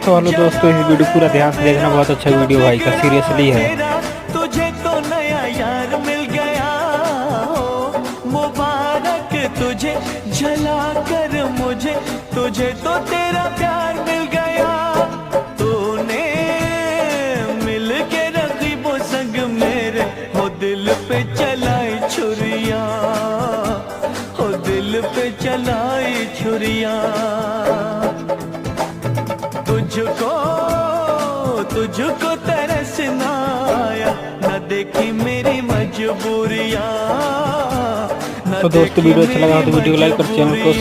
तो हेलो दोस्तों, इस वीडियो पूरा ध्यान से देखना, बहुत अच्छा वीडियो भाई का, सीरियसली है। तुझे तो नया यार मिल गया हो, मुबारक तुझे जला कर मुझे, तुझे तो तेरा प्यार मिल गया। तूने मिल के रकीबों संग मेरे हो दिल पे चलाई छुरियां, हो दिल पे चलाई छुरियां। तुझको तुझको तरसना आया, न देखी मेरी मजबूरियां। तो दोस्तों वीडियो अच्छा लगा तो वीडियो को लाइक और चैनल को